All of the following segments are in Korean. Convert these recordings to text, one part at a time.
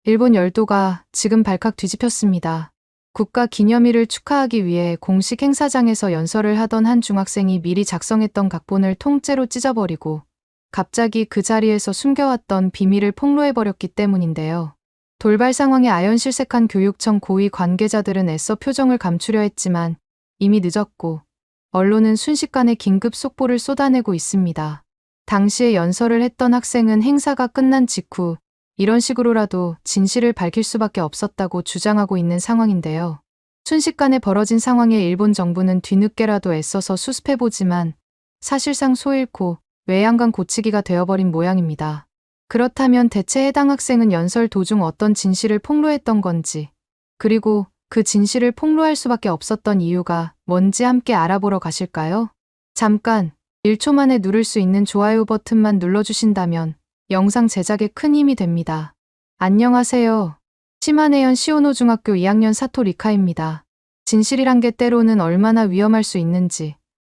일본 열도가 지금 발칵 뒤집혔습니다. 국가 기념일을 축하하기 위해 공식 행사장에서 연설을 하던 한 중학생이 미리 작성했던 각본을 통째로 찢어버리고 갑자기 그 자리에서 숨겨왔던 비밀을 폭로해버렸기 때문인데요. 돌발 상황에 아연실색한 교육청 고위 관계자들은 애써 표정을 감추려 했지만 이미 늦었고 언론은 순식간에 긴급 속보를 쏟아내고 있습니다. 당시에 연설을 했던 학생은 행사가 끝난 직후 이런 식으로라도 진실을 밝힐 수밖에 없었다고 주장하고 있는 상황인데요. 순식간에 벌어진 상황에 일본 정부는 뒤늦게라도 애써서 수습해보지만 사실상 소잃고 외양간 고치기가 되어버린 모양입니다. 그렇다면 대체 해당 학생은 연설 도중 어떤 진실을 폭로했던 건지, 그리고 그 진실을 폭로할 수밖에 없었던 이유가 뭔지 함께 알아보러 가실까요? 잠깐 1초 만에 누를 수 있는 좋아요 버튼만 눌러주신다면 영상 제작에 큰 힘이 됩니다. 안녕하세요. 시마네현 시오노중학교 2학년 사토 리카입니다. 진실이란 게 때로는 얼마나 위험할 수 있는지,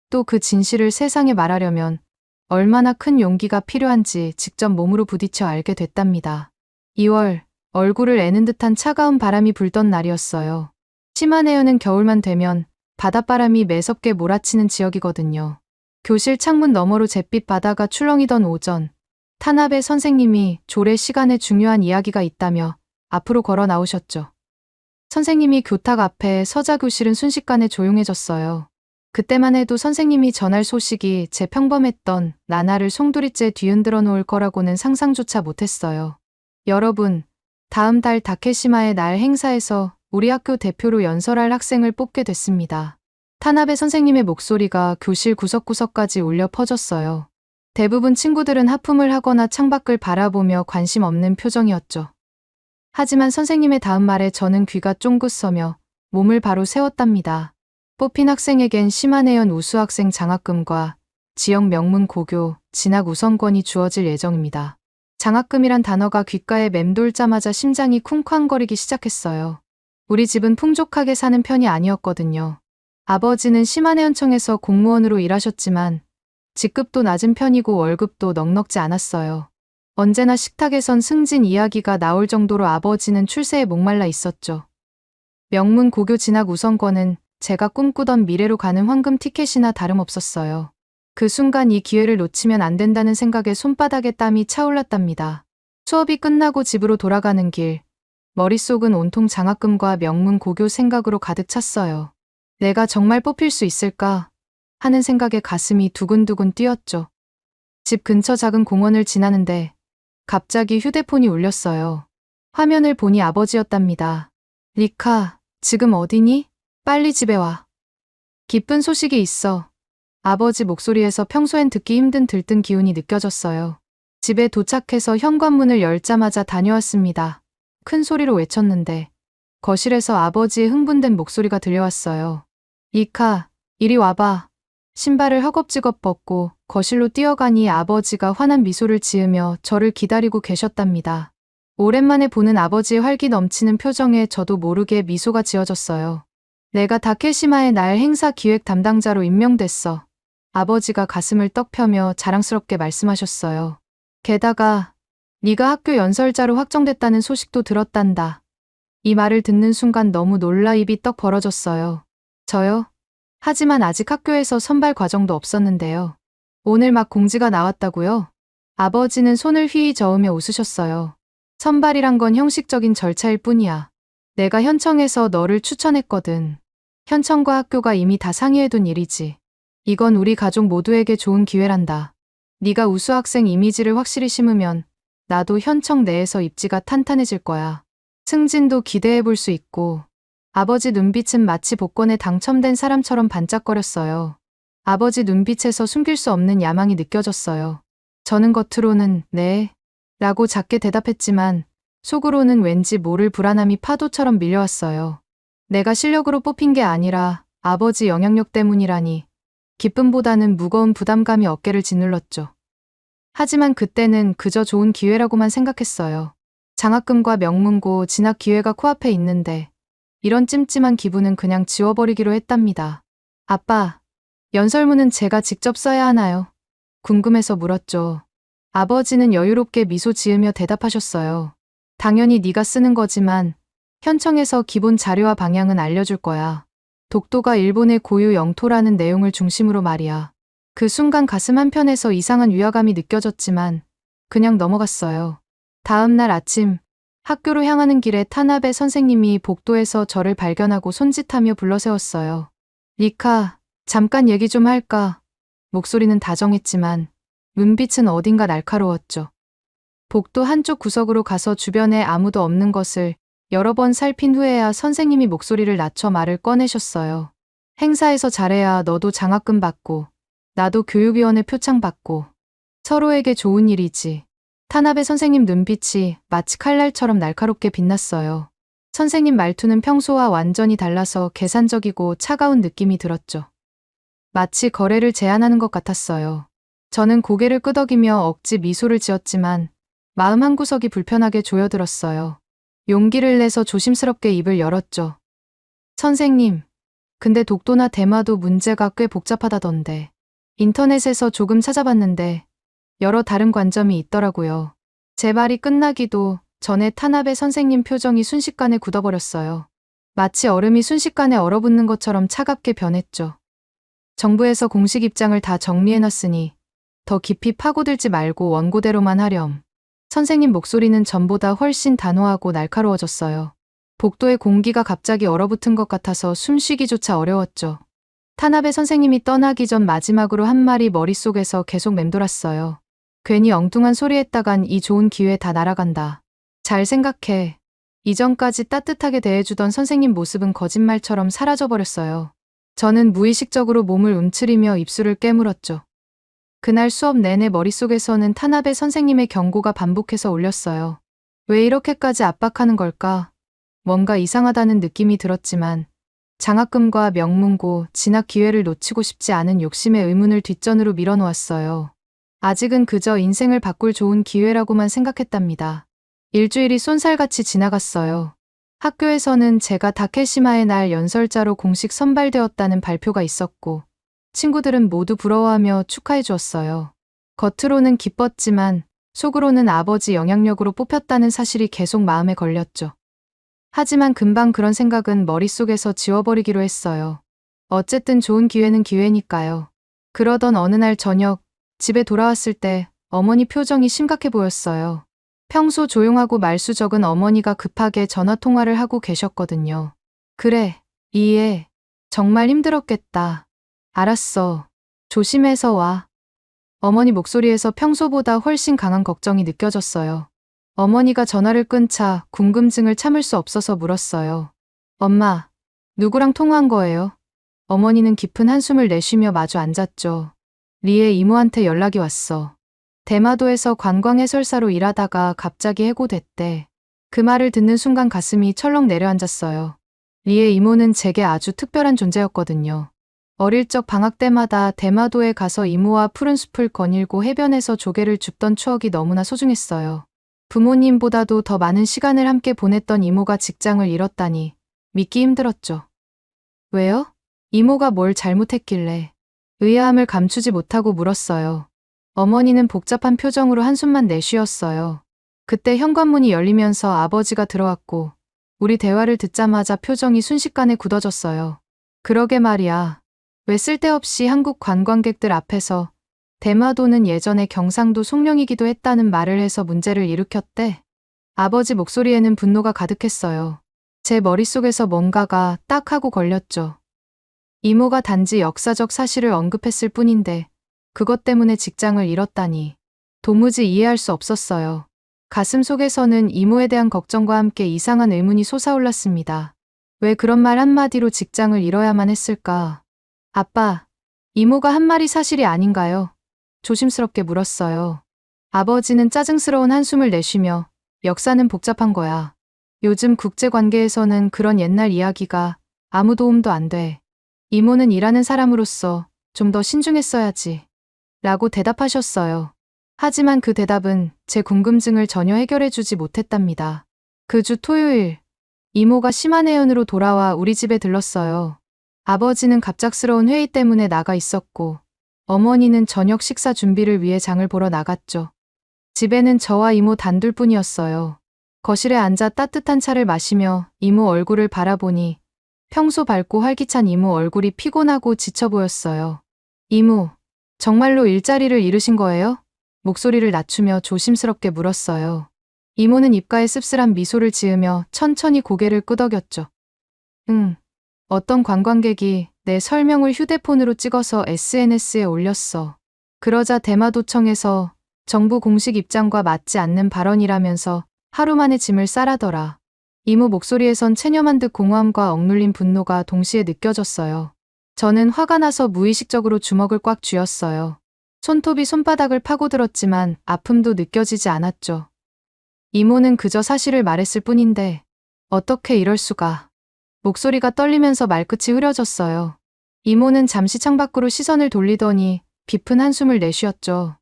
또 그 진실을 세상에 말하려면 얼마나 큰 용기가 필요한지 직접 몸으로 부딪혀 알게 됐답니다. 2월, 얼굴을 애는 듯한 차가운 바람이 불던 날이었어요. 시마네현은 겨울만 되면 바닷바람이 매섭게 몰아치는 지역이거든요. 교실 창문 너머로 잿빛 바다가 출렁이던 오전, 타나베 선생님이 조례 시간에 중요한 이야기가 있다며 앞으로 걸어 나오셨죠. 선생님이 교탁 앞에 서자 교실은 순식간에 조용해졌어요. 그때만 해도 선생님이 전할 소식이 제 평범했던 나날을 송두리째 뒤흔들어 놓을 거라고는 상상조차 못했어요. 여러분, 다음 달 다케시마의 날 행사에서 우리 학교 대표로 연설할 학생을 뽑게 됐습니다. 타나베 선생님의 목소리가 교실 구석구석까지 울려 퍼졌어요. 대부분 친구들은 하품을 하거나 창밖을 바라보며 관심 없는 표정이었죠. 하지만 선생님의 다음 말에 저는 귀가 쫑긋 서며 몸을 바로 세웠답니다. 뽑힌 학생에겐 시마네현 우수학생 장학금과 지역 명문 고교 진학 우선권이 주어질 예정입니다. 장학금이란 단어가 귓가에 맴돌자마자 심장이 쿵쾅거리기 시작했어요. 우리 집은 풍족하게 사는 편이 아니었거든요. 아버지는 시마네현청에서 공무원으로 일하셨지만 직급도 낮은 편이고 월급도 넉넉지 않았어요. 언제나 식탁에선 승진 이야기가 나올 정도로 아버지는 출세에 목말라 있었죠. 명문 고교 진학 우선권은 제가 꿈꾸던 미래로 가는 황금 티켓이나 다름없었어요. 그 순간 이 기회를 놓치면 안 된다는 생각에 손바닥에 땀이 차올랐답니다. 수업이 끝나고 집으로 돌아가는 길, 머릿속은 온통 장학금과 명문 고교 생각으로 가득 찼어요. 내가 정말 뽑힐 수 있을까 하는 생각에 가슴이 두근두근 뛰었죠. 집 근처 작은 공원을 지나는데 갑자기 휴대폰이 울렸어요. 화면을 보니 아버지였답니다. 리카, 지금 어디니? 빨리 집에 와. 기쁜 소식이 있어. 아버지 목소리에서 평소엔 듣기 힘든 들뜬 기운이 느껴졌어요. 집에 도착해서 현관문을 열자마자 다녀왔습니다. 큰 소리로 외쳤는데 거실에서 아버지의 흥분된 목소리가 들려왔어요. 리카, 이리 와봐. 신발을 허겁지겁 벗고 거실로 뛰어가니 아버지가 환한 미소를 지으며 저를 기다리고 계셨답니다. 오랜만에 보는 아버지의 활기 넘치는 표정에 저도 모르게 미소가 지어졌어요. 내가 다케시마의 날 행사 기획 담당자로 임명됐어. 아버지가 가슴을 떡 펴며 자랑스럽게 말씀하셨어요. 게다가 네가 학교 연설자로 확정됐다는 소식도 들었단다. 이 말을 듣는 순간 너무 놀라 입이 떡 벌어졌어요. 저요? 하지만 아직 학교에서 선발 과정도 없었는데요. 오늘 막 공지가 나왔다고요? 아버지는 손을 휘휘 저으며 웃으셨어요. 선발이란 건 형식적인 절차일 뿐이야. 내가 현청에서 너를 추천했거든. 현청과 학교가 이미 다 상의해둔 일이지. 이건 우리 가족 모두에게 좋은 기회란다. 네가 우수학생 이미지를 확실히 심으면 나도 현청 내에서 입지가 탄탄해질 거야. 승진도 기대해볼 수 있고. 아버지 눈빛은 마치 복권에 당첨된 사람처럼 반짝거렸어요. 아버지 눈빛에서 숨길 수 없는 야망이 느껴졌어요. 저는 겉으로는 네 라고 작게 대답했지만 속으로는 왠지 모를 불안함이 파도처럼 밀려왔어요. 내가 실력으로 뽑힌 게 아니라 아버지 영향력 때문이라니 기쁨보다는 무거운 부담감이 어깨를 짓눌렀죠. 하지만 그때는 그저 좋은 기회라고만 생각했어요. 장학금과 명문고 진학 기회가 코앞에 있는데 이런 찜찜한 기분은 그냥 지워버리기로 했답니다. 아빠, 연설문은 제가 직접 써야 하나요? 궁금해서 물었죠. 아버지는 여유롭게 미소 지으며 대답하셨어요. 당연히 네가 쓰는 거지만 현청에서 기본 자료와 방향은 알려줄 거야. 독도가 일본의 고유 영토라는 내용을 중심으로 말이야. 그 순간 가슴 한편에서 이상한 위화감이 느껴졌지만 그냥 넘어갔어요. 다음 날 아침 학교로 향하는 길에 타나베 선생님이 복도에서 저를 발견하고 손짓하며 불러세웠어요. 리카, 잠깐 얘기 좀 할까? 목소리는 다정했지만 눈빛은 어딘가 날카로웠죠. 복도 한쪽 구석으로 가서 주변에 아무도 없는 것을 여러 번 살핀 후에야 선생님이 목소리를 낮춰 말을 꺼내셨어요. 행사에서 잘해야 너도 장학금 받고 나도 교육위원회 표창 받고 서로에게 좋은 일이지. 타나베 선생님 눈빛이 마치 칼날처럼 날카롭게 빛났어요. 선생님 말투는 평소와 완전히 달라서 계산적이고 차가운 느낌이 들었죠. 마치 거래를 제안하는 것 같았어요. 저는 고개를 끄덕이며 억지 미소를 지었지만 마음 한구석이 불편하게 조여들었어요. 용기를 내서 조심스럽게 입을 열었죠. 선생님, 근데 독도나 대마도 문제가 꽤 복잡하다던데. 인터넷에서 조금 찾아봤는데 여러 다른 관점이 있더라고요. 제 말이 끝나기도 전에 타나베 선생님 표정이 순식간에 굳어버렸어요. 마치 얼음이 순식간에 얼어붙는 것처럼 차갑게 변했죠. 정부에서 공식 입장을 다 정리해놨으니 더 깊이 파고들지 말고 원고대로만 하렴. 선생님 목소리는 전보다 훨씬 단호하고 날카로워졌어요. 복도의 공기가 갑자기 얼어붙은 것 같아서 숨쉬기조차 어려웠죠. 타나베 선생님이 떠나기 전 마지막으로 한 말이 머릿속에서 계속 맴돌았어요. 괜히 엉뚱한 소리 했다간 이 좋은 기회 다 날아간다. 잘 생각해. 이전까지 따뜻하게 대해주던 선생님 모습은 거짓말처럼 사라져버렸어요. 저는 무의식적으로 몸을 움츠리며 입술을 깨물었죠. 그날 수업 내내 머릿속에서는 타나베 선생님의 경고가 반복해서 울렸어요. 왜 이렇게까지 압박하는 걸까? 뭔가 이상하다는 느낌이 들었지만 장학금과 명문고, 진학 기회를 놓치고 싶지 않은 욕심의 의문을 뒷전으로 밀어놓았어요. 아직은 그저 인생을 바꿀 좋은 기회라고만 생각했답니다. 일주일이 쏜살같이 지나갔어요. 학교에서는 제가 다케시마의 날 연설자로 공식 선발되었다는 발표가 있었고 친구들은 모두 부러워하며 축하해 주었어요. 겉으로는 기뻤지만 속으로는 아버지 영향력으로 뽑혔다는 사실이 계속 마음에 걸렸죠. 하지만 금방 그런 생각은 머릿속에서 지워버리기로 했어요. 어쨌든 좋은 기회는 기회니까요. 그러던 어느 날 저녁 집에 돌아왔을 때 어머니 표정이 심각해 보였어요. 평소 조용하고 말수 적은 어머니가 급하게 전화통화를 하고 계셨거든요. 그래, 이해. 정말 힘들었겠다. 알았어. 조심해서 와. 어머니 목소리에서 평소보다 훨씬 강한 걱정이 느껴졌어요. 어머니가 전화를 끊자 궁금증을 참을 수 없어서 물었어요. 엄마, 누구랑 통화한 거예요? 어머니는 깊은 한숨을 내쉬며 마주 앉았죠. 리의 이모한테 연락이 왔어. 대마도에서 관광해설사로 일하다가 갑자기 해고됐대. 그 말을 듣는 순간 가슴이 철렁 내려앉았어요. 리의 이모는 제게 아주 특별한 존재였거든요. 어릴 적 방학 때마다 대마도에 가서 이모와 푸른 숲을 거닐고 해변에서 조개를 줍던 추억이 너무나 소중했어요. 부모님보다도 더 많은 시간을 함께 보냈던 이모가 직장을 잃었다니 믿기 힘들었죠. 왜요? 이모가 뭘 잘못했길래? 의아함을 감추지 못하고 물었어요. 어머니는 복잡한 표정으로 한숨만 내쉬었어요. 그때 현관문이 열리면서 아버지가 들어왔고 우리 대화를 듣자마자 표정이 순식간에 굳어졌어요. 그러게 말이야. 왜 쓸데없이 한국 관광객들 앞에서 대마도는 예전에 경상도 송령이기도 했다는 말을 해서 문제를 일으켰대. 아버지 목소리에는 분노가 가득했어요. 제 머릿속에서 뭔가가 딱 하고 걸렸죠. 이모가 단지 역사적 사실을 언급했을 뿐인데 그것 때문에 직장을 잃었다니 도무지 이해할 수 없었어요. 가슴 속에서는 이모에 대한 걱정과 함께 이상한 의문이 솟아올랐습니다. 왜 그런 말 한마디로 직장을 잃어야만 했을까? 아빠, 이모가 한 말이 사실이 아닌가요? 조심스럽게 물었어요. 아버지는 짜증스러운 한숨을 내쉬며 역사는 복잡한 거야. 요즘 국제관계에서는 그런 옛날 이야기가 아무 도움도 안 돼. 이모는 일하는 사람으로서 좀 더 신중했어야지. 라고 대답하셨어요. 하지만 그 대답은 제 궁금증을 전혀 해결해주지 못했답니다. 그 주 토요일, 이모가 심한 해연으로 돌아와 우리 집에 들렀어요. 아버지는 갑작스러운 회의 때문에 나가 있었고 어머니는 저녁 식사 준비를 위해 장을 보러 나갔죠. 집에는 저와 이모 단둘뿐이었어요. 거실에 앉아 따뜻한 차를 마시며 이모 얼굴을 바라보니 평소 밝고 활기찬 이모 얼굴이 피곤하고 지쳐 보였어요. 이모, 정말로 일자리를 잃으신 거예요? 목소리를 낮추며 조심스럽게 물었어요. 이모는 입가에 씁쓸한 미소를 지으며 천천히 고개를 끄덕였죠. 응. 어떤 관광객이 내 설명을 휴대폰으로 찍어서 SNS에 올렸어. 그러자 대마도청에서 정부 공식 입장과 맞지 않는 발언이라면서 하루 만에 짐을 싸라더라. 이모 목소리에선 체념한 듯 공허함과 억눌린 분노가 동시에 느껴졌어요. 저는 화가 나서 무의식적으로 주먹을 꽉 쥐었어요. 손톱이 손바닥을 파고들었지만 아픔도 느껴지지 않았죠. 이모는 그저 사실을 말했을 뿐인데 어떻게 이럴 수가. 목소리가 떨리면서 말끝이 흐려졌어요. 이모는 잠시 창밖으로 시선을 돌리더니 깊은 한숨을 내쉬었죠.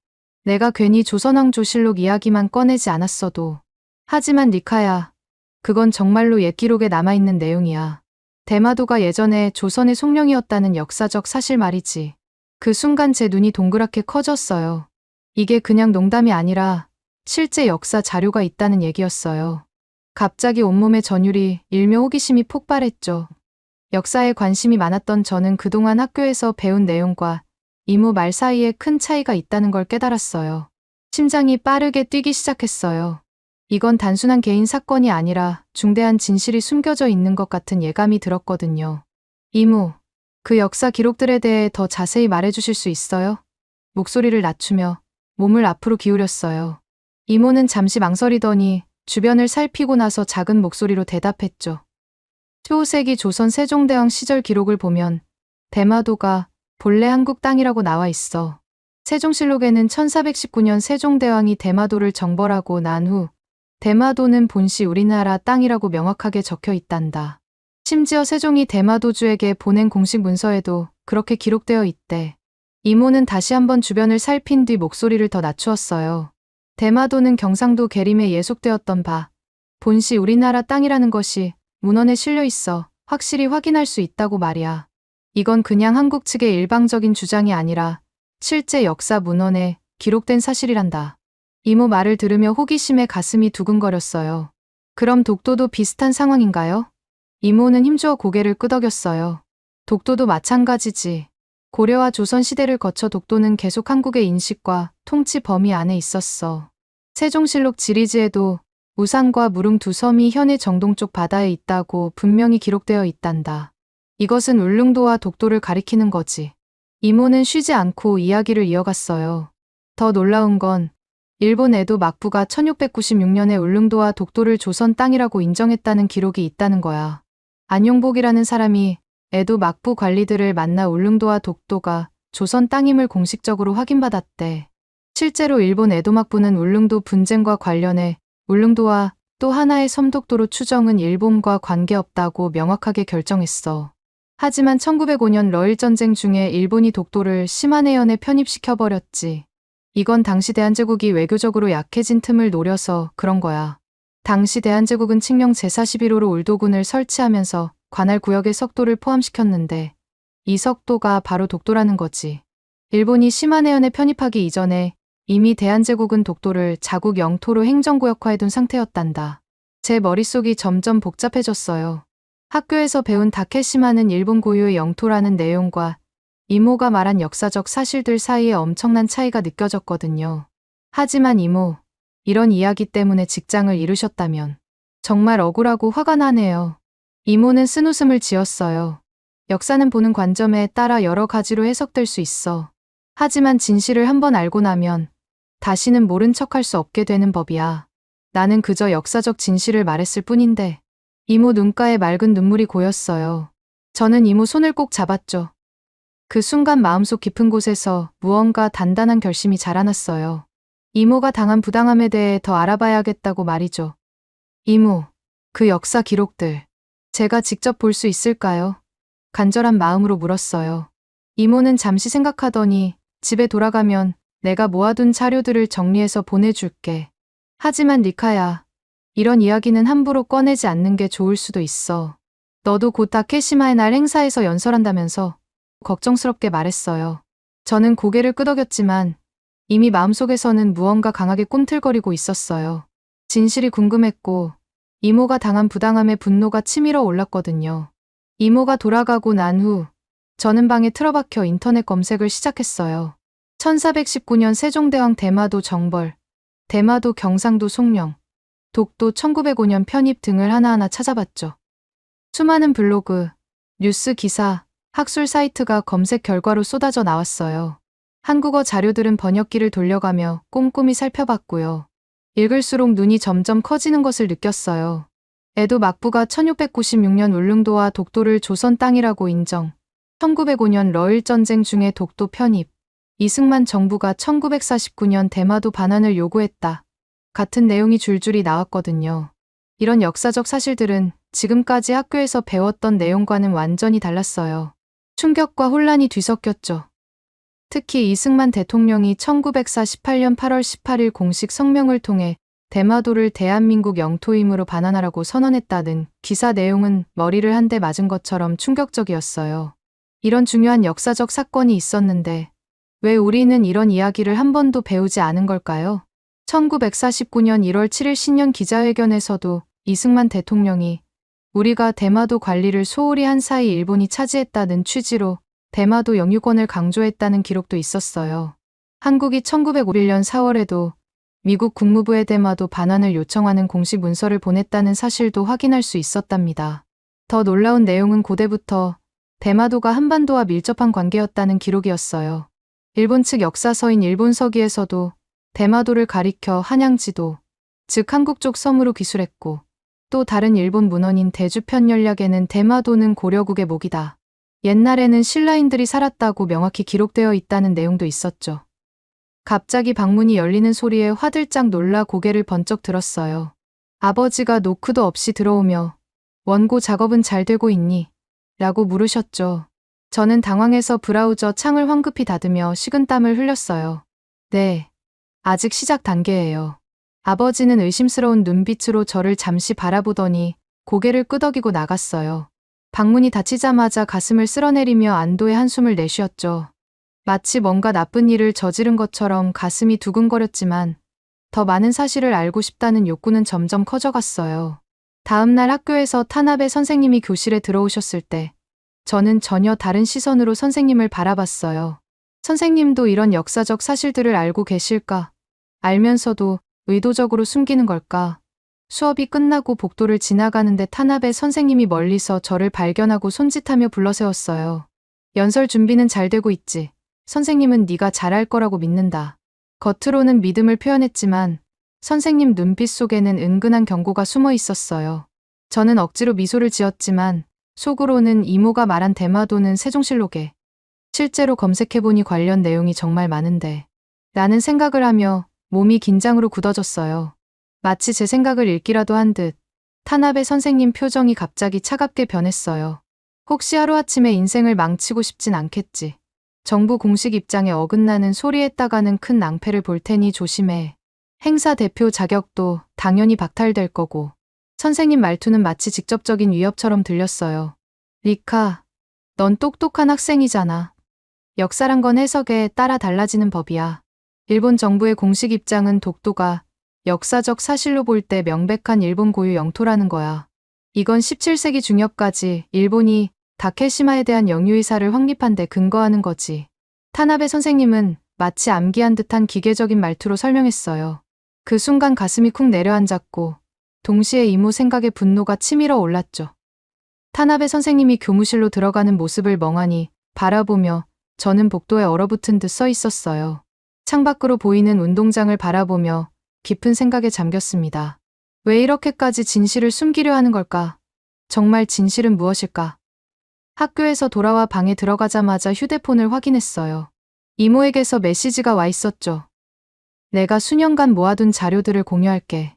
내가 괜히 조선왕조실록 이야기만 꺼내지 않았어도. 하지만 니카야, 그건 정말로 옛 기록에 남아있는 내용이야. 대마도가 예전에 조선의 송령이었다는 역사적 사실 말이지. 그 순간 제 눈이 동그랗게 커졌어요. 이게 그냥 농담이 아니라 실제 역사 자료가 있다는 얘기였어요. 갑자기 온몸의 전율이 일묘 호기심이 폭발했죠. 역사에 관심이 많았던 저는 그동안 학교에서 배운 내용과 이모 말 사이에 큰 차이가 있다는 걸 깨달았어요. 심장이 빠르게 뛰기 시작했어요. 이건 단순한 개인 사건이 아니라 중대한 진실이 숨겨져 있는 것 같은 예감이 들었거든요. 이모, 그 역사 기록들에 대해 더 자세히 말해주실 수 있어요? 목소리를 낮추며 몸을 앞으로 기울였어요. 이모는 잠시 망설이더니 주변을 살피고 나서 작은 목소리로 대답했죠. 초세기 조선 세종대왕 시절 기록을 보면 대마도가 본래 한국 땅이라고 나와 있어. 세종실록에는 1419년 세종대왕이 대마도를 정벌하고 난 후 대마도는 본시 우리나라 땅이라고 명확하게 적혀 있단다. 심지어 세종이 대마도주에게 보낸 공식 문서에도 그렇게 기록되어 있대. 이모는 다시 한번 주변을 살핀 뒤 목소리를 더 낮추었어요. 대마도는 경상도 계림에 예속되었던 바, 본시 우리나라 땅이라는 것이 문헌에 실려 있어 확실히 확인할 수 있다고 말이야. 이건 그냥 한국 측의 일방적인 주장이 아니라 실제 역사 문헌에 기록된 사실이란다. 이모 말을 들으며 호기심에 가슴이 두근거렸어요. 그럼 독도도 비슷한 상황인가요? 이모는 힘주어 고개를 끄덕였어요. 독도도 마찬가지지. 고려와 조선 시대를 거쳐 독도는 계속 한국의 인식과 통치 범위 안에 있었어. 세종실록 지리지에도 우산과 무릉 두 섬이 현해 정동쪽 바다에 있다고 분명히 기록되어 있단다. 이것은 울릉도와 독도를 가리키는 거지. 이모는 쉬지 않고 이야기를 이어갔어요. 더 놀라운 건 일본 에도 막부가 1696년에 울릉도와 독도를 조선 땅이라고 인정했다는 기록이 있다는 거야. 안용복이라는 사람이 에도 막부 관리들을 만나 울릉도와 독도가 조선 땅임을 공식적으로 확인받았대. 실제로 일본 에도 막부는 울릉도 분쟁과 관련해 울릉도와 또 하나의 섬 독도로 추정은 일본과 관계없다고 명확하게 결정했어. 하지만 1905년 러일전쟁 중에 일본이 독도를 심한해연에 편입시켜버렸지. 이건 당시 대한제국이 외교적으로 약해진 틈을 노려서 그런 거야. 당시 대한제국은 칙령 제41호로 울도군을 설치하면서 관할 구역의 석도를 포함시켰는데 이 석도가 바로 독도라는 거지. 일본이 심한해연에 편입하기 이전에 이미 대한제국은 독도를 자국 영토로 행정구역화해둔 상태였단다. 제 머릿속이 점점 복잡해졌어요. 학교에서 배운 다케시마는 일본 고유의 영토라는 내용과 이모가 말한 역사적 사실들 사이에 엄청난 차이가 느껴졌거든요. 하지만 이모, 이런 이야기 때문에 직장을 잃으셨다면 정말 억울하고 화가 나네요. 이모는 쓴웃음을 지었어요. 역사는 보는 관점에 따라 여러 가지로 해석될 수 있어. 하지만 진실을 한번 알고 나면 다시는 모른 척할 수 없게 되는 법이야. 나는 그저 역사적 진실을 말했을 뿐인데. 이모 눈가에 맑은 눈물이 고였어요. 저는 이모 손을 꼭 잡았죠. 그 순간 마음속 깊은 곳에서 무언가 단단한 결심이 자라났어요. 이모가 당한 부당함에 대해 더 알아봐야겠다고 말이죠. 이모, 그 역사 기록들 제가 직접 볼 수 있을까요? 간절한 마음으로 물었어요. 이모는 잠시 생각하더니 집에 돌아가면 내가 모아둔 자료들을 정리해서 보내줄게. 하지만 니카야, 이런 이야기는 함부로 꺼내지 않는 게 좋을 수도 있어. 너도 곧 다케시마의 날 행사에서 연설한다면서 걱정스럽게 말했어요. 저는 고개를 끄덕였지만 이미 마음속에서는 무언가 강하게 꿈틀거리고 있었어요. 진실이 궁금했고 이모가 당한 부당함에 분노가 치밀어 올랐거든요. 이모가 돌아가고 난 후 저는 방에 틀어박혀 인터넷 검색을 시작했어요. 1419년 세종대왕 대마도 정벌, 대마도 경상도 송령, 독도 1905년 편입 등을 하나하나 찾아봤죠. 수많은 블로그, 뉴스 기사, 학술 사이트가 검색 결과로 쏟아져 나왔어요. 한국어 자료들은 번역기를 돌려가며 꼼꼼히 살펴봤고요. 읽을수록 눈이 점점 커지는 것을 느꼈어요. 에도 막부가 1696년 울릉도와 독도를 조선 땅이라고 인정, 1905년 러일전쟁 중에 독도 편입, 이승만 정부가 1949년 대마도 반환을 요구했다. 같은 내용이 줄줄이 나왔거든요. 이런 역사적 사실들은 지금까지 학교에서 배웠던 내용과는 완전히 달랐어요. 충격과 혼란이 뒤섞였죠. 특히 이승만 대통령이 1948년 8월 18일 공식 성명을 통해 대마도를 대한민국 영토임으로 반환하라고 선언했다는 기사 내용은 머리를 한 대 맞은 것처럼 충격적이었어요. 이런 중요한 역사적 사건이 있었는데 왜 우리는 이런 이야기를 한 번도 배우지 않은 걸까요? 1949년 1월 7일 신년 기자회견에서도 이승만 대통령이 우리가 대마도 관리를 소홀히 한 사이 일본이 차지했다는 취지로 대마도 영유권을 강조했다는 기록도 있었어요. 한국이 1951년 4월에도 미국 국무부에 대마도 반환을 요청하는 공식 문서를 보냈다는 사실도 확인할 수 있었답니다. 더 놀라운 내용은 고대부터 대마도가 한반도와 밀접한 관계였다는 기록이었어요. 일본 측 역사서인 일본서기에서도 대마도를 가리켜 한양지도, 즉 한국 쪽 섬으로 기술했고 또 다른 일본 문헌인 대주편연략에는 대마도는 고려국의 목이다. 옛날에는 신라인들이 살았다고 명확히 기록되어 있다는 내용도 있었죠. 갑자기 방문이 열리는 소리에 화들짝 놀라 고개를 번쩍 들었어요. 아버지가 노크도 없이 들어오며 원고 작업은 잘 되고 있니? 라고 물으셨죠. 저는 당황해서 브라우저 창을 황급히 닫으며 식은땀을 흘렸어요. 네, 아직 시작 단계예요. 아버지는 의심스러운 눈빛으로 저를 잠시 바라보더니 고개를 끄덕이고 나갔어요. 방문이 닫히자마자 가슴을 쓸어내리며 안도의 한숨을 내쉬었죠. 마치 뭔가 나쁜 일을 저지른 것처럼 가슴이 두근거렸지만 더 많은 사실을 알고 싶다는 욕구는 점점 커져갔어요. 다음 날 학교에서 타나베 선생님이 교실에 들어오셨을 때 저는 전혀 다른 시선으로 선생님을 바라봤어요. 선생님도 이런 역사적 사실들을 알고 계실까? 알면서도 의도적으로 숨기는 걸까? 수업이 끝나고 복도를 지나가는데 타나베 선생님이 멀리서 저를 발견하고 손짓하며 불러세웠어요. 연설 준비는 잘 되고 있지. 선생님은 네가 잘할 거라고 믿는다. 겉으로는 믿음을 표현했지만 선생님 눈빛 속에는 은근한 경고가 숨어 있었어요. 저는 억지로 미소를 지었지만 속으로는 이모가 말한 대마도는 세종실록에 실제로 검색해보니 관련 내용이 정말 많은데 라는 생각을 하며 몸이 긴장으로 굳어졌어요. 마치 제 생각을 읽기라도 한 듯 타나베 선생님 표정이 갑자기 차갑게 변했어요. 혹시 하루아침에 인생을 망치고 싶진 않겠지. 정부 공식 입장에 어긋나는 소리 했다가는 큰 낭패를 볼 테니 조심해. 행사 대표 자격도 당연히 박탈될 거고. 선생님 말투는 마치 직접적인 위협처럼 들렸어요. 리카, 넌 똑똑한 학생이잖아. 역사란 건 해석에 따라 달라지는 법이야. 일본 정부의 공식 입장은 독도가 역사적 사실로 볼 때 명백한 일본 고유 영토라는 거야. 이건 17세기 중엽까지 일본이 다케시마에 대한 영유의사를 확립한 데 근거하는 거지. 타나베 선생님은 마치 암기한 듯한 기계적인 말투로 설명했어요. 그 순간 가슴이 쿵 내려앉았고 동시에 이모 생각에 분노가 치밀어 올랐죠. 타나베 선생님이 교무실로 들어가는 모습을 멍하니 바라보며 저는 복도에 얼어붙은 듯 서 있었어요. 창밖으로 보이는 운동장을 바라보며 깊은 생각에 잠겼습니다. 왜 이렇게까지 진실을 숨기려 하는 걸까? 정말 진실은 무엇일까? 학교에서 돌아와 방에 들어가자마자 휴대폰을 확인했어요. 이모에게서 메시지가 와 있었죠. 내가 수년간 모아둔 자료들을 공유할게.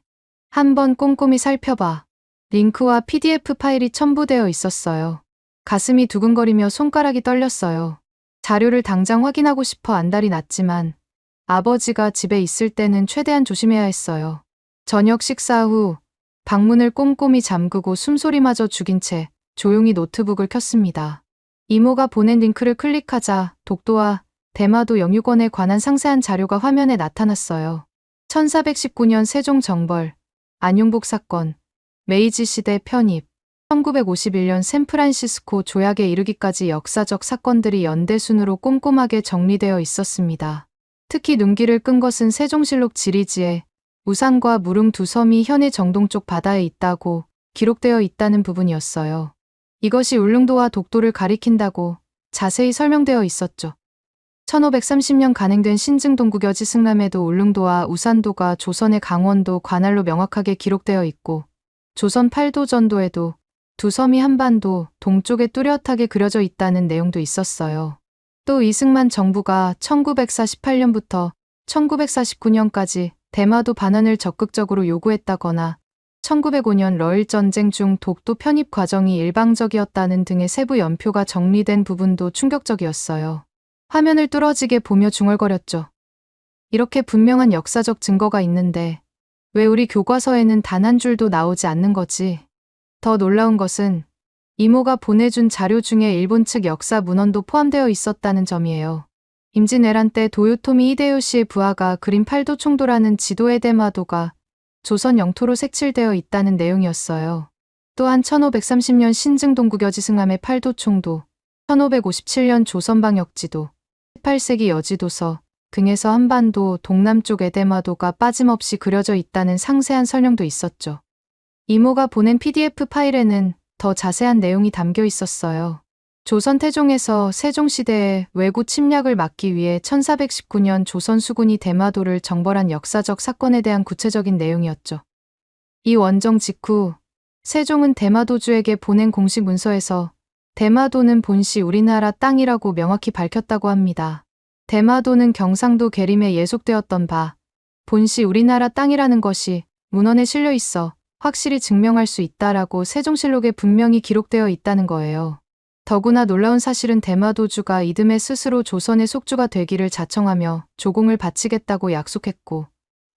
한번 꼼꼼히 살펴봐. 링크와 PDF 파일이 첨부되어 있었어요. 가슴이 두근거리며 손가락이 떨렸어요. 자료를 당장 확인하고 싶어 안달이 났지만 아버지가 집에 있을 때는 최대한 조심해야 했어요. 저녁 식사 후 방문을 꼼꼼히 잠그고 숨소리마저 죽인 채 조용히 노트북을 켰습니다. 이모가 보낸 링크를 클릭하자 독도와 대마도 영유권에 관한 상세한 자료가 화면에 나타났어요. 1419년 세종 정벌, 안용복 사건, 메이지 시대 편입, 1951년 샌프란시스코 조약에 이르기까지 역사적 사건들이 연대순으로 꼼꼼하게 정리되어 있었습니다. 특히 눈길을 끈 것은 세종실록 지리지에 우산과 무릉 두 섬이 현해 정동쪽 바다에 있다고 기록되어 있다는 부분이었어요. 이것이 울릉도와 독도를 가리킨다고 자세히 설명되어 있었죠. 1530년 간행된 신증동국여지 승람에도 울릉도와 우산도가 조선의 강원도 관할로 명확하게 기록되어 있고, 조선 팔도전도에도 두 섬이 한반도 동쪽에 뚜렷하게 그려져 있다는 내용도 있었어요. 또 이승만 정부가 1948년부터 1949년까지 대마도 반환을 적극적으로 요구했다거나 1905년 러일전쟁 중 독도 편입 과정이 일방적이었다는 등의 세부 연표가 정리된 부분도 충격적이었어요. 화면을 뚫어지게 보며 중얼거렸죠. 이렇게 분명한 역사적 증거가 있는데 왜 우리 교과서에는 단 한 줄도 나오지 않는 거지? 더 놀라운 것은 이모가 보내준 자료 중에 일본 측 역사 문헌도 포함되어 있었다는 점이에요. 임진왜란 때 도요토미 히데요시의 부하가 그린 팔도 총도라는 지도의 대마도가 조선 영토로 색칠되어 있다는 내용이었어요. 또한 1530년 신증동국여지 승함의 팔도 총도, 1557년 조선방역지도, 18세기 여지도서 등에서 한반도 동남쪽 에데마도가 빠짐없이 그려져 있다는 상세한 설명도 있었죠. 이모가 보낸 PDF 파일에는 더 자세한 내용이 담겨 있었어요. 조선 태종에서 세종시대의 외구 침략을 막기 위해 1419년 조선 수군이 대마도를 정벌한 역사적 사건에 대한 구체적인 내용이었죠. 이 원정 직후 세종은 대마도주에게 보낸 공식 문서에서 대마도는 본시 우리나라 땅이라고 명확히 밝혔다고 합니다. 대마도는 경상도 계림에 예속되었던 바 본시 우리나라 땅이라는 것이 문헌에 실려 있어 확실히 증명할 수 있다라고 세종실록에 분명히 기록되어 있다는 거예요. 더구나 놀라운 사실은 대마도주가 이듬해 스스로 조선의 속주가 되기를 자청하며 조공을 바치겠다고 약속했고,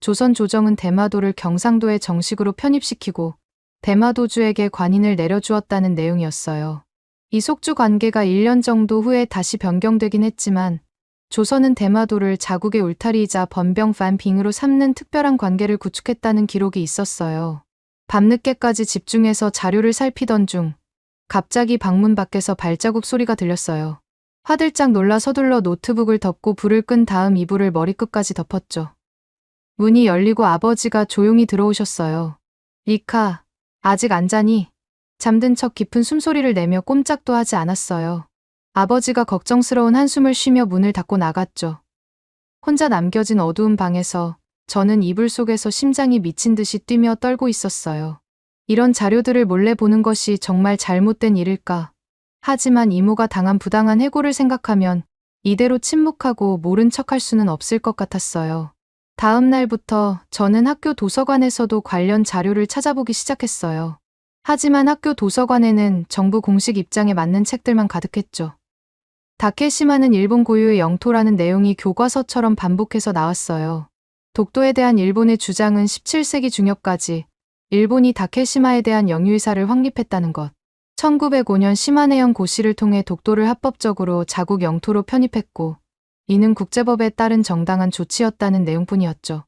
조선 조정은 대마도를 경상도에 정식으로 편입시키고 대마도주에게 관인을 내려주었다는 내용이었어요. 이 속주 관계가 1년 정도 후에 다시 변경되긴 했지만 조선은 대마도를 자국의 울타리이자 번병 반빙으로 삼는 특별한 관계를 구축했다는 기록이 있었어요. 밤늦게까지 집중해서 자료를 살피던 중 갑자기 방문 밖에서 발자국 소리가 들렸어요. 화들짝 놀라 서둘러 노트북을 덮고 불을 끈 다음 이불을 머리끝까지 덮었죠. 문이 열리고 아버지가 조용히 들어오셨어요. 리카, 아직 안 자니? 잠든 척 깊은 숨소리를 내며 꼼짝도 하지 않았어요. 아버지가 걱정스러운 한숨을 쉬며 문을 닫고 나갔죠. 혼자 남겨진 어두운 방에서 저는 이불 속에서 심장이 미친 듯이 뛰며 떨고 있었어요. 이런 자료들을 몰래 보는 것이 정말 잘못된 일일까? 하지만 이모가 당한 부당한 해고를 생각하면 이대로 침묵하고 모른 척할 수는 없을 것 같았어요. 다음 날부터 저는 학교 도서관에서도 관련 자료를 찾아보기 시작했어요. 하지만 학교 도서관에는 정부 공식 입장에 맞는 책들만 가득했죠. 다케시마는 일본 고유의 영토라는 내용이 교과서처럼 반복해서 나왔어요. 독도에 대한 일본의 주장은 17세기 중엽까지 일본이 다케시마에 대한 영유의사를 확립했다는 것. 1905년 시마네현 고시를 통해 독도를 합법적으로 자국 영토로 편입했고, 이는 국제법에 따른 정당한 조치였다는 내용뿐이었죠.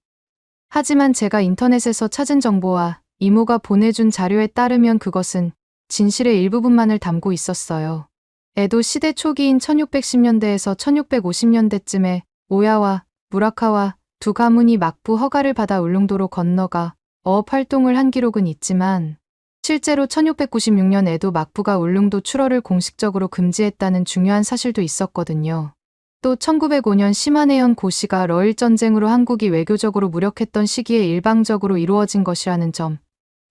하지만 제가 인터넷에서 찾은 정보와 이모가 보내준 자료에 따르면 그것은 진실의 일부분만을 담고 있었어요. 에도 시대 초기인 1610년대에서 1650년대쯤에 오야와 무라카와 두 가문이 막부 허가를 받아 울릉도로 건너가 어업 활동을 한 기록은 있지만 실제로 1696년 에도 막부가 울릉도 출어를 공식적으로 금지했다는 중요한 사실도 있었거든요. 또 1905년 시마네현 고시가 러일 전쟁으로 한국이 외교적으로 무력했던 시기에 일방적으로 이루어진 것이라는 점,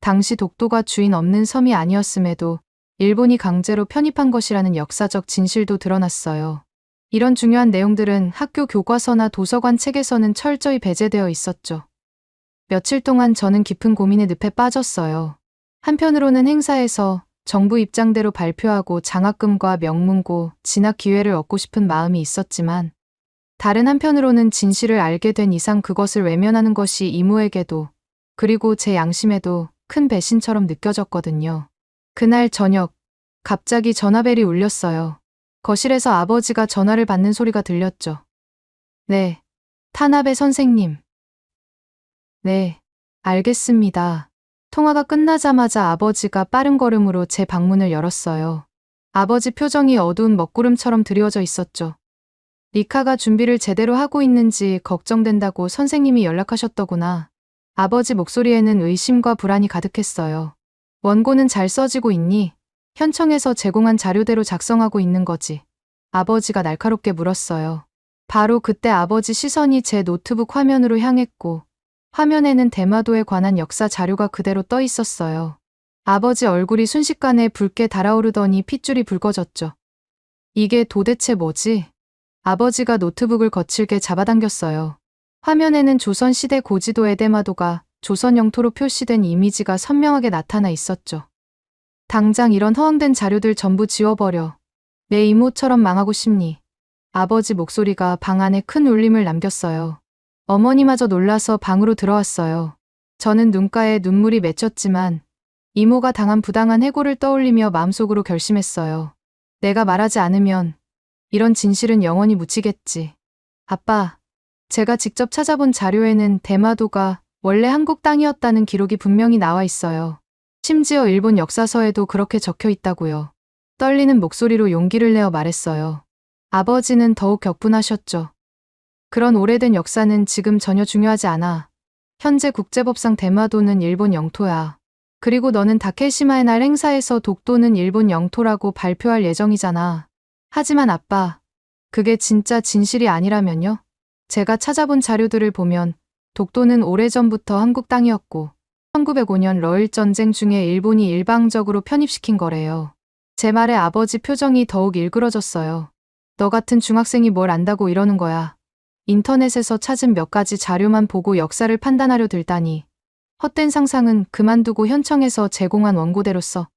당시 독도가 주인 없는 섬이 아니었음에도 일본이 강제로 편입한 것이라는 역사적 진실도 드러났어요. 이런 중요한 내용들은 학교 교과서나 도서관 책에서는 철저히 배제되어 있었죠. 며칠 동안 저는 깊은 고민의 늪에 빠졌어요. 한편으로는 행사에서 정부 입장대로 발표하고 장학금과 명문고, 진학 기회를 얻고 싶은 마음이 있었지만, 다른 한편으로는 진실을 알게 된 이상 그것을 외면하는 것이 이모에게도, 그리고 제 양심에도 큰 배신처럼 느껴졌거든요. 그날 저녁, 갑자기 전화벨이 울렸어요. 거실에서 아버지가 전화를 받는 소리가 들렸죠. 네, 타나베 선생님. 네, 알겠습니다. 통화가 끝나자마자 아버지가 빠른 걸음으로 제 방문을 열었어요. 아버지 표정이 어두운 먹구름처럼 드리워져 있었죠. 리카가 준비를 제대로 하고 있는지 걱정된다고 선생님이 연락하셨더구나. 아버지 목소리에는 의심과 불안이 가득했어요. 원고는 잘 써지고 있니? 현청에서 제공한 자료대로 작성하고 있는 거지. 아버지가 날카롭게 물었어요. 바로 그때 아버지 시선이 제 노트북 화면으로 향했고 화면에는 대마도에 관한 역사 자료가 그대로 떠 있었어요. 아버지 얼굴이 순식간에 붉게 달아오르더니 핏줄이 붉어졌죠. 이게 도대체 뭐지? 아버지가 노트북을 거칠게 잡아당겼어요. 화면에는 조선시대 고지도의 대마도가 조선 영토로 표시된 이미지가 선명하게 나타나 있었죠. 당장 이런 허황된 자료들 전부 지워버려. 내 이모처럼 망하고 싶니? 아버지 목소리가 방 안에 큰 울림을 남겼어요. 어머니마저 놀라서 방으로 들어왔어요. 저는 눈가에 눈물이 맺혔지만 이모가 당한 부당한 해고를 떠올리며 마음속으로 결심했어요. 내가 말하지 않으면 이런 진실은 영원히 묻히겠지. 아빠, 제가 직접 찾아본 자료에는 대마도가 원래 한국 땅이었다는 기록이 분명히 나와 있어요. 심지어 일본 역사서에도 그렇게 적혀 있다고요. 떨리는 목소리로 용기를 내어 말했어요. 아버지는 더욱 격분하셨죠. 그런 오래된 역사는 지금 전혀 중요하지 않아. 현재 국제법상 대마도는 일본 영토야. 그리고 너는 다케시마의 날 행사에서 독도는 일본 영토라고 발표할 예정이잖아. 하지만 아빠, 그게 진짜 진실이 아니라면요? 제가 찾아본 자료들을 보면 독도는 오래전부터 한국 땅이었고 1905년 러일 전쟁 중에 일본이 일방적으로 편입시킨 거래요. 제 말에 아버지 표정이 더욱 일그러졌어요. 너 같은 중학생이 뭘 안다고 이러는 거야. 인터넷에서 찾은 몇 가지 자료만 보고 역사를 판단하려 들다니. 헛된 상상은 그만두고 현청에서 제공한 원고대로 써.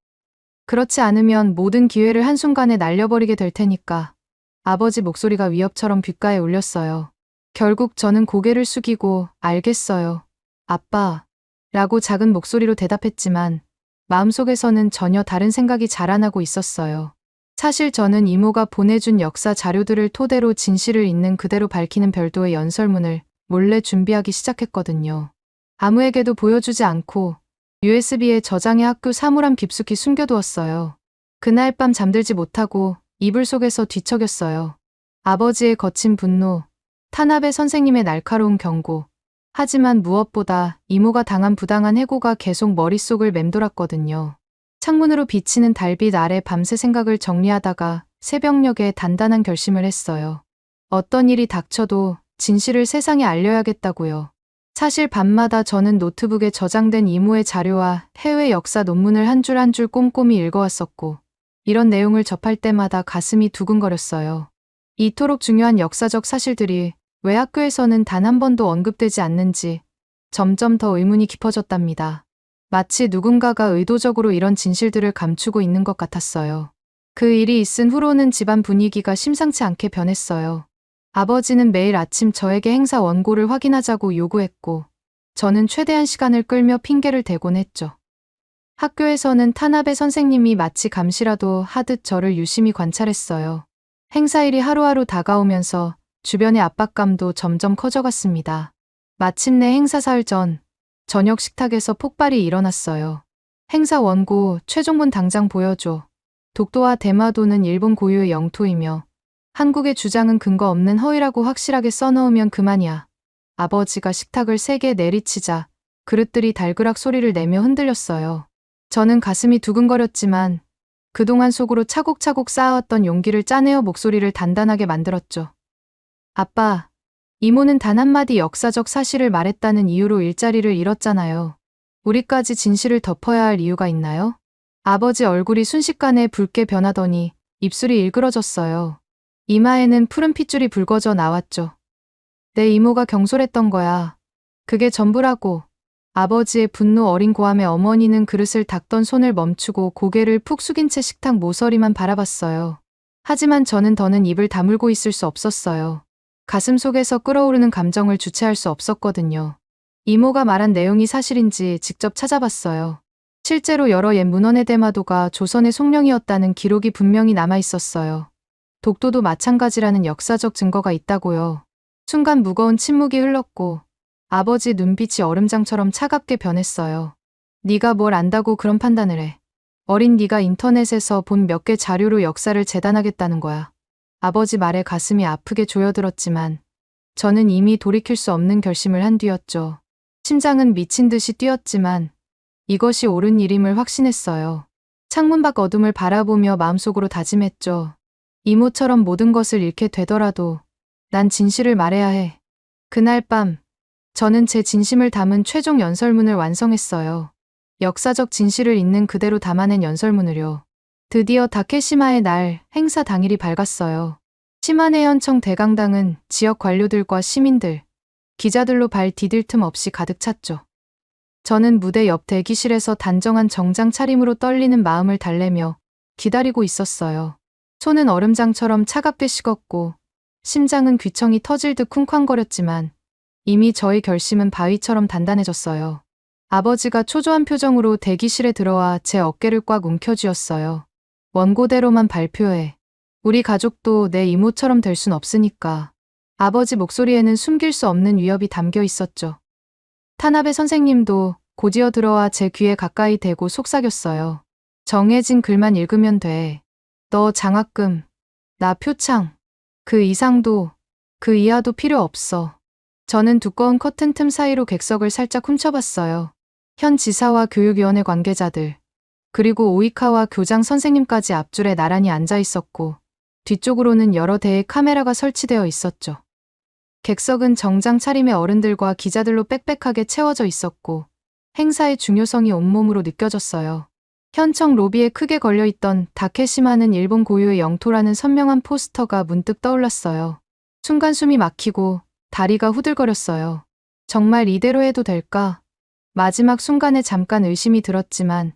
그렇지 않으면 모든 기회를 한순간에 날려버리게 될 테니까. 아버지 목소리가 위협처럼 귓가에 울렸어요. 결국 저는 고개를 숙이고 알겠어요. 아빠. 라고 작은 목소리로 대답했지만 마음속에서는 전혀 다른 생각이 자라나고 있었어요. 사실 저는 이모가 보내준 역사 자료들을 토대로 진실을 있는 그대로 밝히는 별도의 연설문을 몰래 준비하기 시작했거든요. 아무에게도 보여주지 않고 USB에 저장해 학교 사물함 깊숙이 숨겨두었어요. 그날 밤 잠들지 못하고 이불 속에서 뒤척였어요. 아버지의 거친 분노, 타나베 선생님의 날카로운 경고, 하지만 무엇보다 이모가 당한 부당한 해고가 계속 머릿속을 맴돌았거든요. 창문으로 비치는 달빛 아래 밤새 생각을 정리하다가 새벽녘에 단단한 결심을 했어요. 어떤 일이 닥쳐도 진실을 세상에 알려야겠다고요. 사실 밤마다 저는 노트북에 저장된 이모의 자료와 해외 역사 논문을 한 줄 한 줄 꼼꼼히 읽어왔었고 이런 내용을 접할 때마다 가슴이 두근거렸어요. 이토록 중요한 역사적 사실들이 왜 학교에서는 단 한 번도 언급되지 않는지 점점 더 의문이 깊어졌답니다. 마치 누군가가 의도적으로 이런 진실들을 감추고 있는 것 같았어요. 그 일이 있은 후로는 집안 분위기가 심상치 않게 변했어요. 아버지는 매일 아침 저에게 행사 원고를 확인하자고 요구했고 저는 최대한 시간을 끌며 핑계를 대곤 했죠. 학교에서는 타나베 선생님이 마치 감시라도 하듯 저를 유심히 관찰했어요. 행사일이 하루하루 다가오면서 주변의 압박감도 점점 커져갔습니다. 마침내 행사 사흘 전 저녁 식탁에서 폭발이 일어났어요. 행사 원고 최종본 당장 보여줘. 독도와 대마도는 일본 고유의 영토이며 한국의 주장은 근거 없는 허위라고 확실하게 써넣으면 그만이야. 아버지가 식탁을 세게 내리치자 그릇들이 달그락 소리를 내며 흔들렸어요. 저는 가슴이 두근거렸지만 그동안 속으로 차곡차곡 쌓아왔던 용기를 짜내어 목소리를 단단하게 만들었죠. 아빠, 이모는 단 한마디 역사적 사실을 말했다는 이유로 일자리를 잃었잖아요. 우리까지 진실을 덮어야 할 이유가 있나요? 아버지 얼굴이 순식간에 붉게 변하더니 입술이 일그러졌어요. 이마에는 푸른 핏줄이 붉어져 나왔죠. 내 이모가 경솔했던 거야. 그게 전부라고. 아버지의 분노 어린 고함에 어머니는 그릇을 닦던 손을 멈추고 고개를 푹 숙인 채 식탁 모서리만 바라봤어요. 하지만 저는 더는 입을 다물고 있을 수 없었어요. 가슴 속에서 끓어오르는 감정을 주체할 수 없었거든요. 이모가 말한 내용이 사실인지 직접 찾아봤어요. 실제로 여러 옛 문헌의 대마도가 조선의 송령이었다는 기록이 분명히 남아 있었어요. 독도도 마찬가지라는 역사적 증거가 있다고요. 순간 무거운 침묵이 흘렀고 아버지 눈빛이 얼음장처럼 차갑게 변했어요. 네가 뭘 안다고 그런 판단을 해. 어린 네가 인터넷에서 본 몇 개 자료로 역사를 재단하겠다는 거야. 아버지 말에 가슴이 아프게 조여들었지만 저는 이미 돌이킬 수 없는 결심을 한 뒤였죠. 심장은 미친 듯이 뛰었지만 이것이 옳은 일임을 확신했어요. 창문 밖 어둠을 바라보며 마음속으로 다짐했죠. 이모처럼 모든 것을 잃게 되더라도 난 진실을 말해야 해. 그날 밤 저는 제 진심을 담은 최종 연설문을 완성했어요. 역사적 진실을 있는 그대로 담아낸 연설문을요. 드디어 다케시마의 날 행사 당일이 밝았어요. 시마네현청 대강당은 지역 관료들과 시민들, 기자들로 발 디딜 틈 없이 가득 찼죠. 저는 무대 옆 대기실에서 단정한 정장 차림으로 떨리는 마음을 달래며 기다리고 있었어요. 손은 얼음장처럼 차갑게 식었고 심장은 귀청이 터질 듯 쿵쾅거렸지만 이미 저의 결심은 바위처럼 단단해졌어요. 아버지가 초조한 표정으로 대기실에 들어와 제 어깨를 꽉 움켜쥐었어요. 원고대로만 발표해. 우리 가족도 내 이모처럼 될 순 없으니까. 아버지 목소리에는 숨길 수 없는 위협이 담겨 있었죠. 타나베 선생님도 곧이어 들어와 제 귀에 가까이 대고 속삭였어요. 정해진 글만 읽으면 돼. 너 장학금, 나 표창. 그 이상도, 그 이하도 필요 없어. 저는 두꺼운 커튼 틈 사이로 객석을 살짝 훔쳐봤어요. 현 지사와 교육위원회 관계자들, 그리고 오이카와 교장 선생님까지 앞줄에 나란히 앉아 있었고 뒤쪽으로는 여러 대의 카메라가 설치되어 있었죠. 객석은 정장 차림의 어른들과 기자들로 빽빽하게 채워져 있었고 행사의 중요성이 온몸으로 느껴졌어요. 현청 로비에 크게 걸려있던 다케시마는 일본 고유의 영토라는 선명한 포스터가 문득 떠올랐어요. 순간 숨이 막히고 다리가 후들거렸어요. 정말 이대로 해도 될까? 마지막 순간에 잠깐 의심이 들었지만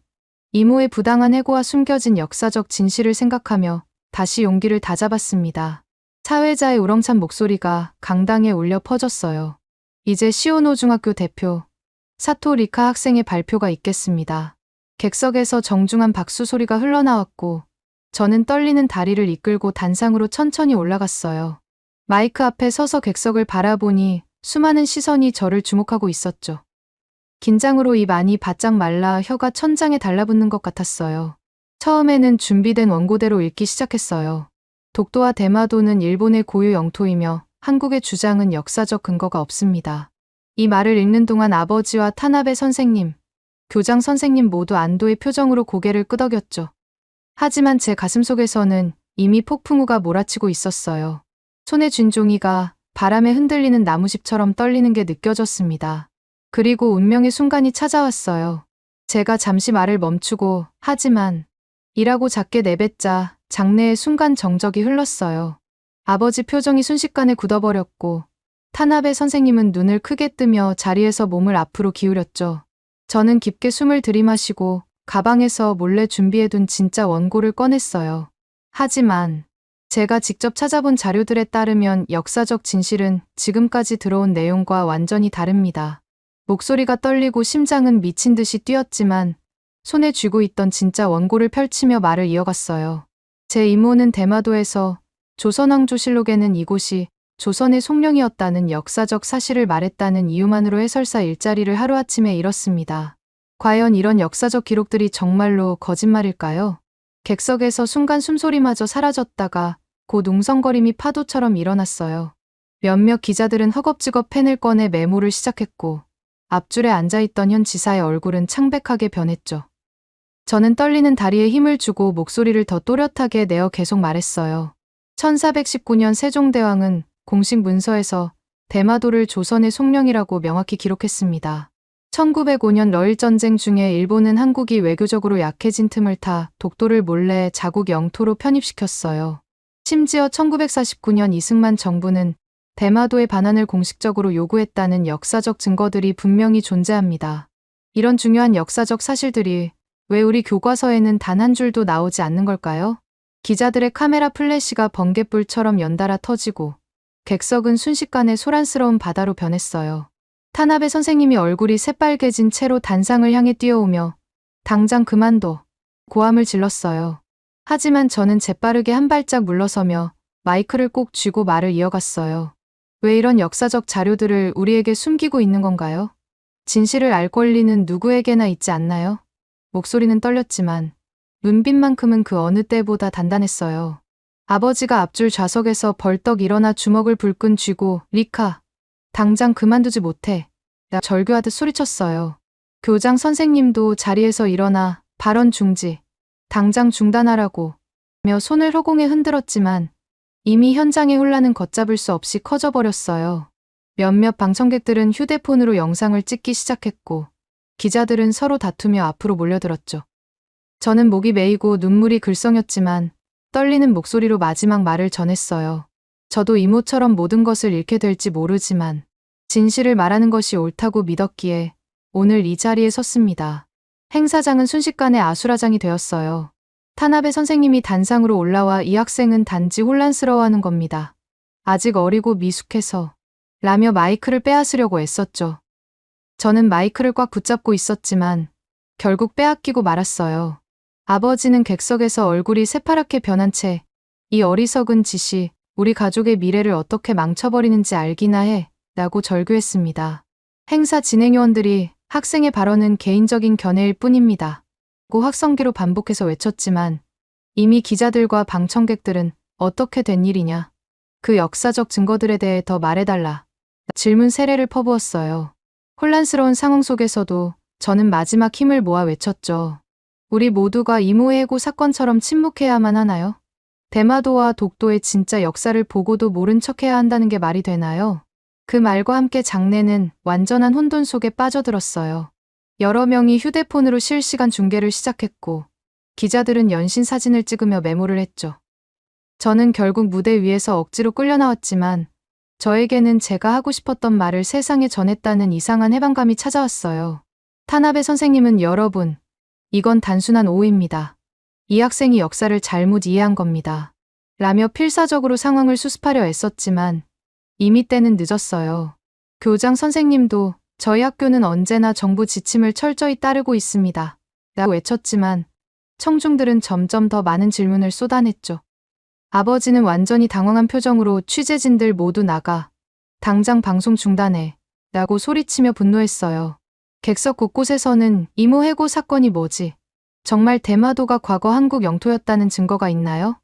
이모의 부당한 해고와 숨겨진 역사적 진실을 생각하며 다시 용기를 다잡았습니다. 사회자의 우렁찬 목소리가 강당에 울려 퍼졌어요. 이제 시오노 중학교 대표 사토 리카 학생의 발표가 있겠습니다. 객석에서 정중한 박수 소리가 흘러나왔고 저는 떨리는 다리를 이끌고 단상으로 천천히 올라갔어요. 마이크 앞에 서서 객석을 바라보니 수많은 시선이 저를 주목하고 있었죠. 긴장으로 입 안이 바짝 말라 혀가 천장에 달라붙는 것 같았어요. 처음에는 준비된 원고대로 읽기 시작했어요. 독도와 대마도는 일본의 고유 영토이며 한국의 주장은 역사적 근거가 없습니다. 이 말을 읽는 동안 아버지와 타나베 선생님, 교장 선생님 모두 안도의 표정으로 고개를 끄덕였죠. 하지만 제 가슴속에서는 이미 폭풍우가 몰아치고 있었어요. 손에 쥔 종이가 바람에 흔들리는 나무잎처럼 떨리는 게 느껴졌습니다. 그리고 운명의 순간이 찾아왔어요. 제가 잠시 말을 멈추고 하지만 이라고 작게 내뱉자 장내에 순간 정적이 흘렀어요. 아버지 표정이 순식간에 굳어버렸고 타나베 선생님은 눈을 크게 뜨며 자리에서 몸을 앞으로 기울였죠. 저는 깊게 숨을 들이마시고 가방에서 몰래 준비해둔 진짜 원고를 꺼냈어요. 하지만 제가 직접 찾아본 자료들에 따르면 역사적 진실은 지금까지 들어온 내용과 완전히 다릅니다. 목소리가 떨리고 심장은 미친 듯이 뛰었지만 손에 쥐고 있던 진짜 원고를 펼치며 말을 이어갔어요. 제 이모는 대마도에서 조선왕조실록에는 이곳이 조선의 송령이었다는 역사적 사실을 말했다는 이유만으로 해설사 일자리를 하루아침에 잃었습니다. 과연 이런 역사적 기록들이 정말로 거짓말일까요? 객석에서 순간 숨소리마저 사라졌다가 곧 웅성거림이 파도처럼 일어났어요. 몇몇 기자들은 허겁지겁 펜을 꺼내 메모를 시작했고 앞줄에 앉아있던 현 지사의 얼굴은 창백하게 변했죠. 저는 떨리는 다리에 힘을 주고 목소리를 더 또렷하게 내어 계속 말했어요. 1419년 세종대왕은 공식 문서에서 대마도를 조선의 송령이라고 명확히 기록했습니다. 1905년 러일전쟁 중에 일본은 한국이 외교적으로 약해진 틈을 타 독도를 몰래 자국 영토로 편입시켰어요. 심지어 1949년 이승만 정부는 대마도의 반환을 공식적으로 요구했다는 역사적 증거들이 분명히 존재합니다. 이런 중요한 역사적 사실들이 왜 우리 교과서에는 단 한 줄도 나오지 않는 걸까요? 기자들의 카메라 플래시가 번갯불처럼 연달아 터지고 객석은 순식간에 소란스러운 바다로 변했어요. 타나베 선생님이 얼굴이 새빨개진 채로 단상을 향해 뛰어오며 당장 그만둬 고함을 질렀어요. 하지만 저는 재빠르게 한 발짝 물러서며 마이크를 꼭 쥐고 말을 이어갔어요. 왜 이런 역사적 자료들을 우리에게 숨기고 있는 건가요? 진실을 알 권리는 누구에게나 있지 않나요? 목소리는 떨렸지만 눈빛만큼은 그 어느 때보다 단단했어요. 아버지가 앞줄 좌석에서 벌떡 일어나 주먹을 불끈 쥐고 리카, 당장 그만두지 못해. 나 절규하듯 소리쳤어요. 교장 선생님도 자리에서 일어나 발언 중지, 당장 중단하라고 며 손을 허공에 흔들었지만 이미 현장의 혼란은 걷잡을 수 없이 커져버렸어요. 몇몇 방청객들은 휴대폰으로 영상을 찍기 시작했고 기자들은 서로 다투며 앞으로 몰려들었죠. 저는 목이 메이고 눈물이 글썽였지만 떨리는 목소리로 마지막 말을 전했어요. 저도 이모처럼 모든 것을 잃게 될지 모르지만 진실을 말하는 것이 옳다고 믿었기에 오늘 이 자리에 섰습니다. 행사장은 순식간에 아수라장이 되었어요. 타나베 선생님이 단상으로 올라와 이 학생은 단지 혼란스러워하는 겁니다. 아직 어리고 미숙해서 라며 마이크를 빼앗으려고 애썼죠. 저는 마이크를 꽉 붙잡고 있었지만 결국 빼앗기고 말았어요. 아버지는 객석에서 얼굴이 새파랗게 변한 채 이 어리석은 짓이 우리 가족의 미래를 어떻게 망쳐버리는지 알기나 해 라고 절규했습니다. 행사 진행요원들이 학생의 발언은 개인적인 견해일 뿐입니다 고 확성기로 반복해서 외쳤지만 이미 기자들과 방청객들은 어떻게 된 일이냐, 그 역사적 증거들에 대해 더 말해달라 질문 세례를 퍼부었어요. 혼란스러운 상황 속에서도 저는 마지막 힘을 모아 외쳤죠. 우리 모두가 이모의 해고 사건처럼 침묵해야만 하나요? 대마도와 독도의 진짜 역사를 보고도 모른 척해야 한다는 게 말이 되나요? 그 말과 함께 장내는 완전한 혼돈 속에 빠져들었어요. 여러 명이 휴대폰으로 실시간 중계를 시작했고 기자들은 연신 사진을 찍으며 메모를 했죠. 저는 결국 무대 위에서 억지로 끌려 나왔지만 저에게는 제가 하고 싶었던 말을 세상에 전했다는 이상한 해방감이 찾아왔어요. 타나베 선생님은 여러분, 이건 단순한 오해입니다. 이 학생이 역사를 잘못 이해한 겁니다. 라며 필사적으로 상황을 수습하려 애썼지만 이미 때는 늦었어요. 교장 선생님도 저희 학교는 언제나 정부 지침을 철저히 따르고 있습니다. 라고 외쳤지만 청중들은 점점 더 많은 질문을 쏟아냈죠. 아버지는 완전히 당황한 표정으로 취재진들 모두 나가, 당장 방송 중단해 라고 소리치며 분노했어요. 객석 곳곳에서는 이모 해고 사건이 뭐지? 정말 대마도가 과거 한국 영토였다는 증거가 있나요?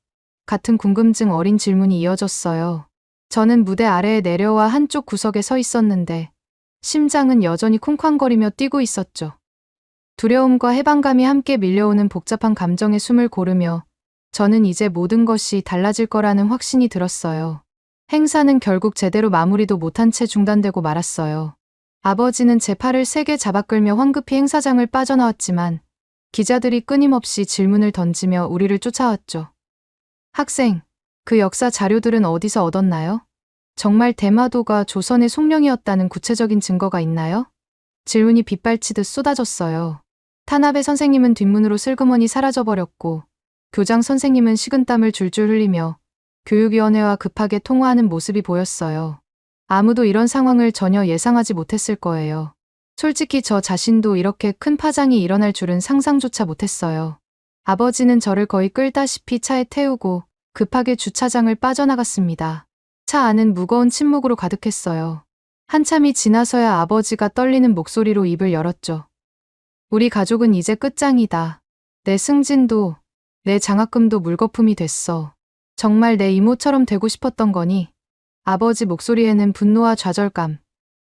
같은 궁금증 어린 질문이 이어졌어요. 저는 무대 아래에 내려와 한쪽 구석에 서 있었는데 심장은 여전히 쿵쾅거리며 뛰고 있었죠. 두려움과 해방감이 함께 밀려오는 복잡한 감정에 숨을 고르며 저는 이제 모든 것이 달라질 거라는 확신이 들었어요. 행사는 결국 제대로 마무리도 못한 채 중단되고 말았어요. 아버지는 제 팔을 세게 잡아끌며 황급히 행사장을 빠져나왔지만 기자들이 끊임없이 질문을 던지며 우리를 쫓아왔죠. 학생, 그 역사 자료들은 어디서 얻었나요? 정말 대마도가 조선의 속령이었다는 구체적인 증거가 있나요? 질문이 빗발치듯 쏟아졌어요. 타나베 선생님은 뒷문으로 슬그머니 사라져버렸고 교장 선생님은 식은땀을 줄줄 흘리며 교육위원회와 급하게 통화하는 모습이 보였어요. 아무도 이런 상황을 전혀 예상하지 못했을 거예요. 솔직히 저 자신도 이렇게 큰 파장이 일어날 줄은 상상조차 못했어요. 아버지는 저를 거의 끌다시피 차에 태우고 급하게 주차장을 빠져나갔습니다. 차 안은 무거운 침묵으로 가득했어요. 한참이 지나서야 아버지가 떨리는 목소리로 입을 열었죠. 우리 가족은 이제 끝장이다. 내 승진도, 내 장학금도 물거품이 됐어. 정말 내 이모처럼 되고 싶었던 거니? 아버지 목소리에는 분노와 좌절감,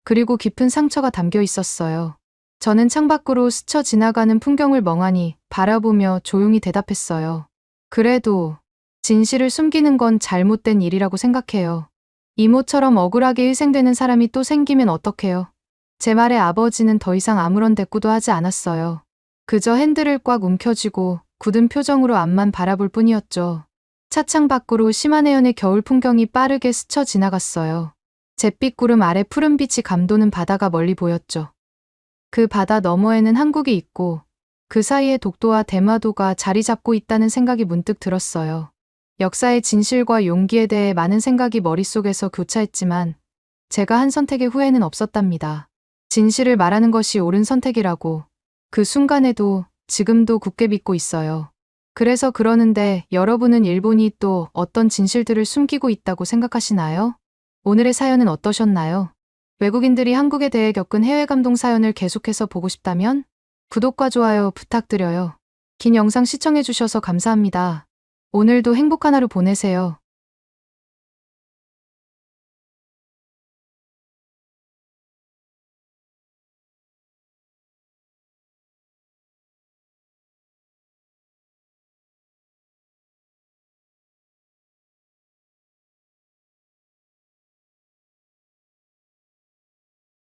그리고 깊은 상처가 담겨 있었어요. 저는 창밖으로 스쳐 지나가는 풍경을 멍하니 바라보며 조용히 대답했어요. 그래도 진실을 숨기는 건 잘못된 일이라고 생각해요. 이모처럼 억울하게 희생되는 사람이 또 생기면 어떡해요? 제 말에 아버지는 더 이상 아무런 대꾸도 하지 않았어요. 그저 핸들을 꽉 움켜쥐고 굳은 표정으로 앞만 바라볼 뿐이었죠. 차창 밖으로 심한해연의 겨울 풍경이 빠르게 스쳐 지나갔어요. 잿빛 구름 아래 푸른빛이 감도는 바다가 멀리 보였죠. 그 바다 너머에는 한국이 있고 그 사이에 독도와 대마도가 자리 잡고 있다는 생각이 문득 들었어요. 역사의 진실과 용기에 대해 많은 생각이 머릿속에서 교차했지만 제가 한 선택의 후회는 없었답니다. 진실을 말하는 것이 옳은 선택이라고 그 순간에도 지금도 굳게 믿고 있어요. 그래서 그러는데 여러분은 일본이 또 어떤 진실들을 숨기고 있다고 생각하시나요? 오늘의 사연은 어떠셨나요? 외국인들이 한국에 대해 겪은 해외 감동 사연을 계속해서 보고 싶다면 구독과 좋아요 부탁드려요. 긴 영상 시청해주셔서 감사합니다. 오늘도 행복한 하루 보내세요.